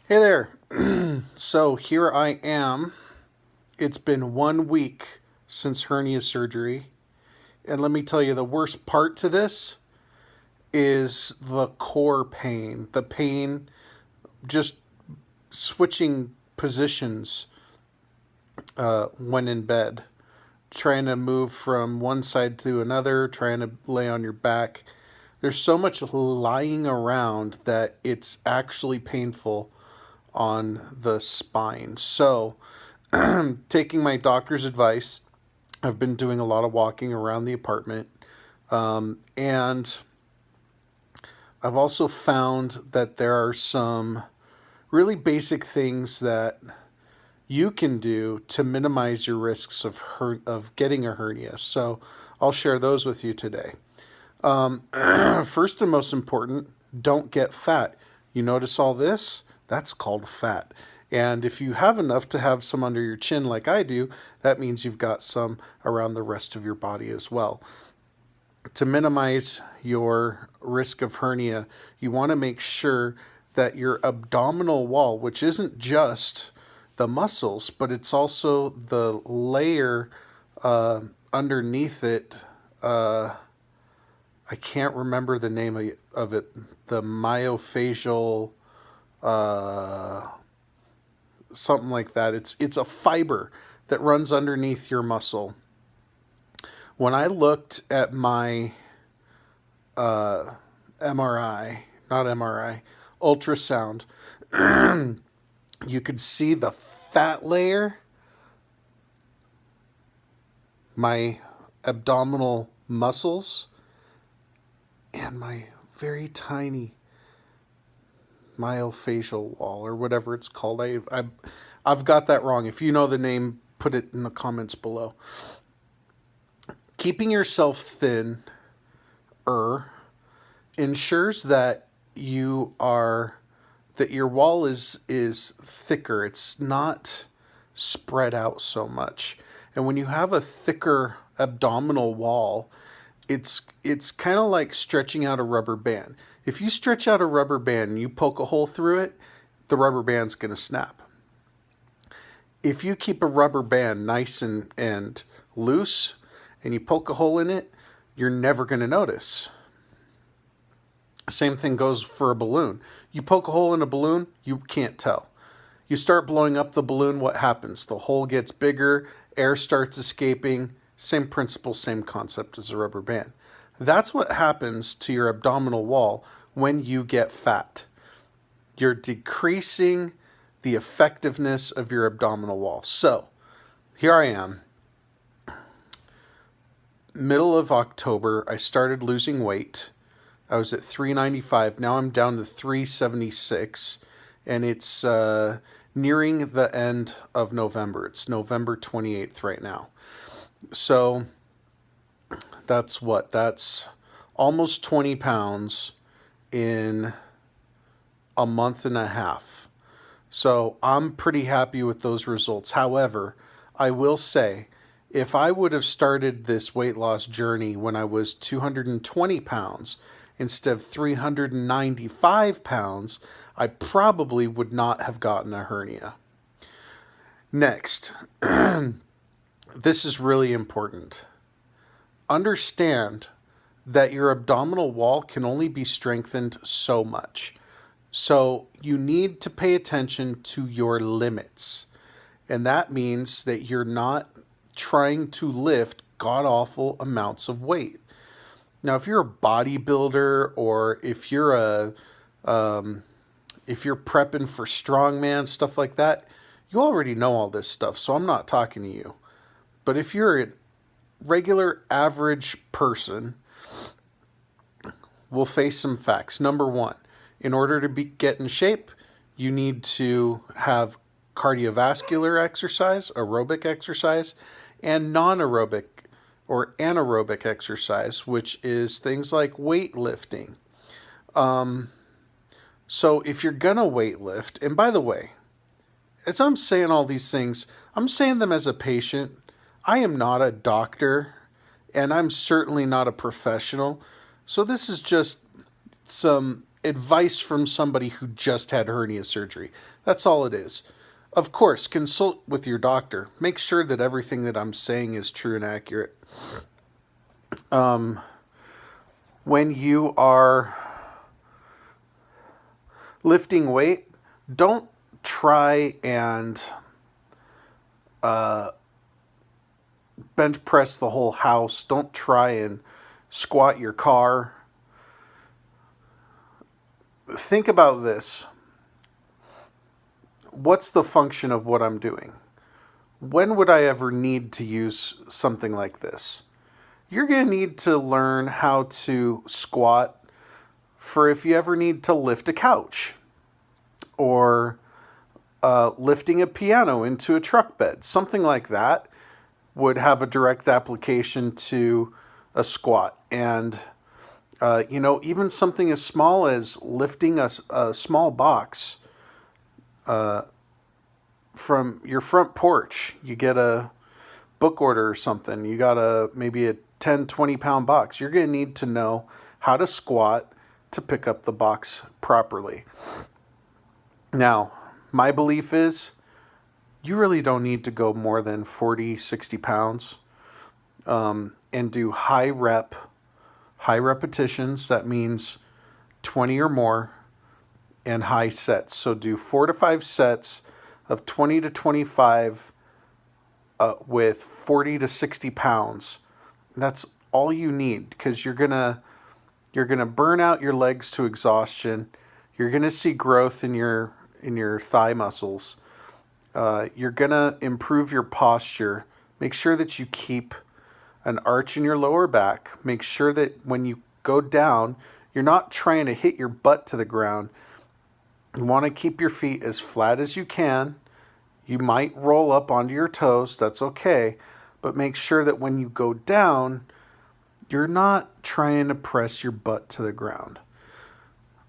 Hey there. So here I am. It's been 1 week since hernia surgery. And let me tell you, the worst part to this is the core pain. The pain just switching positions when in bed, trying to move from one side to another, trying to lay on your back. There's so much lying around that it's actually painful on the spine. So, taking my doctor's advice, I've been doing a lot of walking around the apartment. And I've also found that there are some really basic things that you can do to minimize your risks of getting a hernia. So I'll share those with you today. First and most important, don't get fat. You notice all this? That's called fat. And if you have enough to have some under your chin like I do, that means you've got some around the rest of your body as well. To minimize your risk of hernia, you want to make sure that your abdominal wall, which isn't just the muscles, but it's also the layer underneath it. I can't remember the name of it. The myofascial, something like that. It's a fiber that runs underneath your muscle. When I looked at my MRI, not MRI, ultrasound, you could see the fat layer, my abdominal muscles, and my very tiny myofascial wall, or whatever it's called. I've got that wrong. If you know the name, put it in the comments below. Keeping yourself thin ensures that your wall is thicker. It's not spread out so much. And when you have a thicker abdominal wall, it's kind of like stretching out a rubber band. If you stretch out a rubber band and you poke a hole through it, the rubber band's going to snap. If you keep a rubber band nice and loose and you poke a hole in it, you're never going to notice. Same thing goes for a balloon. You poke a hole in a balloon, you can't tell. You start blowing up the balloon, what happens? The hole gets bigger, air starts escaping. Same principle, same concept as a rubber band. That's what happens to your abdominal wall when you get fat. You're decreasing the effectiveness of your abdominal wall. So, here I am. Middle of October, I started losing weight. I was at 395. Now I'm down to 376. And it's nearing the end of November. It's November 28th right now. So that's what? That's almost 20 pounds in a month and a half. So I'm pretty happy with those results. However, I will say, if I would have started this weight loss journey when I was 220 pounds instead of 395 pounds, I probably would not have gotten a hernia. Next, this is really important. Understand that your abdominal wall can only be strengthened so much. So you need to pay attention to your limits. And that means that you're not trying to lift god-awful amounts of weight. Now, if you're a bodybuilder or if you're prepping for strongman, stuff like that, you already know all this stuff, so I'm not talking to you. But if you're a regular average person, we'll face some facts. Number one, in order to get in shape, you need to have cardiovascular exercise, aerobic exercise, and non-aerobic or anaerobic exercise, which is things like weightlifting. So if you're gonna weightlift, and by the way, as I'm saying all these things, I'm saying them as a patient. I am not a doctor, and I'm certainly not a professional. So this is just some advice from somebody who just had hernia surgery. That's all it is. Of course, consult with your doctor. Make sure that everything that I'm saying is true and accurate. When you are lifting weight, don't try and bench press the whole house. Don't try and squat your car. Think about this. What's the function of what I'm doing? When would I ever need to use something like this? You're going to need to learn how to squat for if you ever need to lift a couch or lifting a piano into a truck bed. Something like that would have a direct application to a squat. And, even something as small as lifting a small box from your front porch. You get a book order or something. You got maybe a 10, 20 pound box. You're going to need to know how to squat to pick up the box properly. Now, my belief is you really don't need to go more than 40, 60 pounds and do high repetitions. That means 20 or more, and high sets. So do 4 to 5 sets of 20 to 25 with 40 to 60 pounds. That's all you need, because you're gonna burn out your legs to exhaustion. You're gonna see growth in your thigh muscles. You're gonna improve your posture. Make sure that you keep an arch in your lower back. Make sure that when you go down, you're not trying to hit your butt to the ground. You want to keep your feet as flat as you can. You might roll up onto your toes. That's okay. But make sure that when you go down, you're not trying to press your butt to the ground.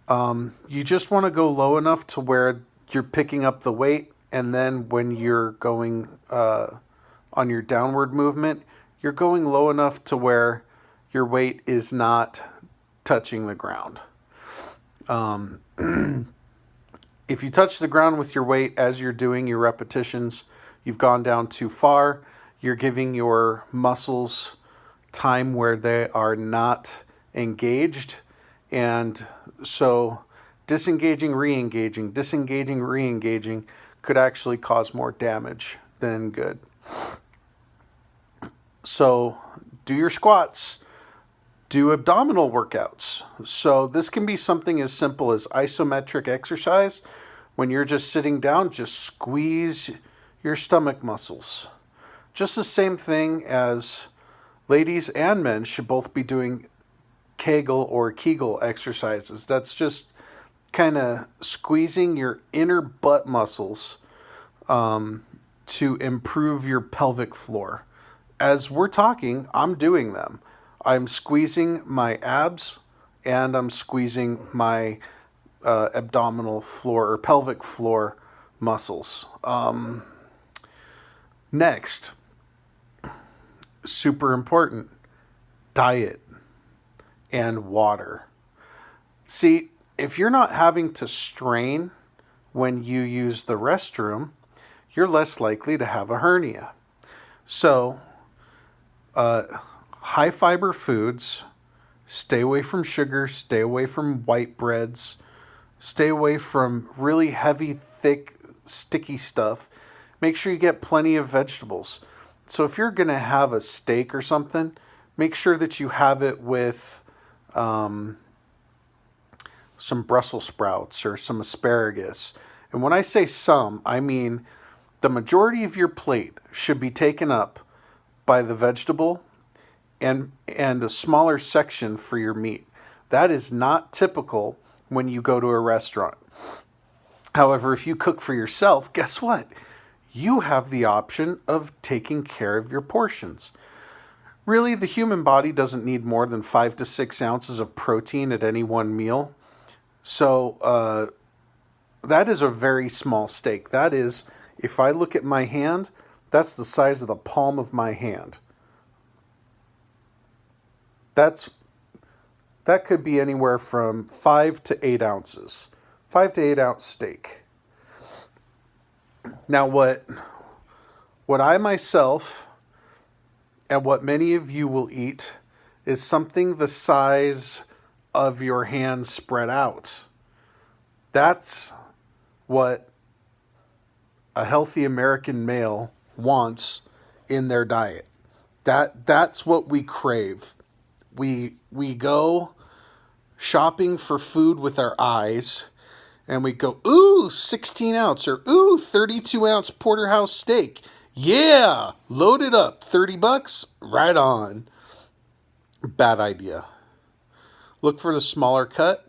You just want to go low enough to where you're picking up the weight. And then when you're going on your downward movement, you're going low enough to where your weight is not touching the ground. If you touch the ground with your weight as you're doing your repetitions, you've gone down too far. You're giving your muscles time where they are not engaged. And so disengaging, re-engaging could actually cause more damage than good. So do your squats. Do abdominal workouts. So this can be something as simple as isometric exercise. When you're just sitting down, just squeeze your stomach muscles. Just the same thing as ladies and men should both be doing Kegel or Kegel exercises. That's just kind of squeezing your inner butt muscles to improve your pelvic floor. As we're talking, I'm doing them. I'm squeezing my abs and I'm squeezing my abdominal floor or pelvic floor muscles. Next, super important, diet and water. See, if you're not having to strain when you use the restroom, you're less likely to have a hernia. So, high fiber foods, stay away from sugar, stay away from white breads, stay away from really heavy, thick, sticky stuff. Make sure you get plenty of vegetables. So if you're going to have a steak or something, make sure that you have it with some Brussels sprouts or some asparagus. And when I say some, I mean the majority of your plate should be taken up by the vegetable and a smaller section for your meat. That is not typical when you go to a restaurant. However, if you cook for yourself, guess what? You have the option of taking care of your portions. Really, the human body doesn't need more than 5 to 6 ounces of protein at any one meal. So that is a very small steak. That is, if I look at my hand, that's the size of the palm of my hand. That's That could be anywhere from 5 to 8 ounces. 5 to 8 ounce steak. Now, what I myself and what many of you will eat is something the size of your hand spread out. That's what a healthy American male wants in their diet. That's what we crave. We go shopping for food with our eyes, and we go, ooh, 16 ounce or ooh, 32 ounce porterhouse steak. Yeah, load it up. $30, right on. Bad idea. Look for the smaller cut.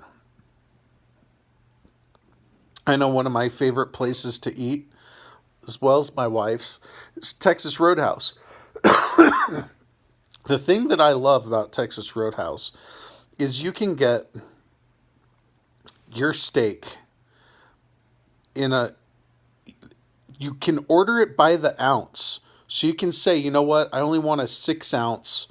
I know one of my favorite places to eat, as well as my wife's, is Texas Roadhouse. The thing that I love about Texas Roadhouse is you can get your steak in a, you can order it by the ounce. So you can say, you know what, I only want a 6 ounce